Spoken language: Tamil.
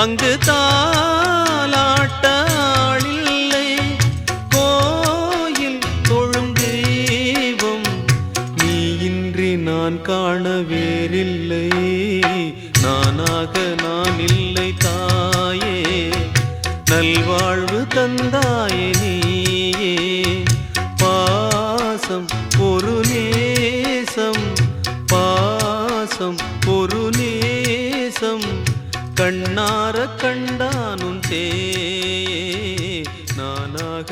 அங்கு தாலாட்ட ஆளில்லை, கோயில் தொழும் தெய்வம் நீ இன்றி நான் காண வேறில்லை. நானாக நான் இல்லை தாயே, நல்வாழ்வு தந்தாயே நீயே. பாசம் ஒரு நேசம், பாசம் ஒரு நேசம், கண்ணார கண்டானும் தே நானாக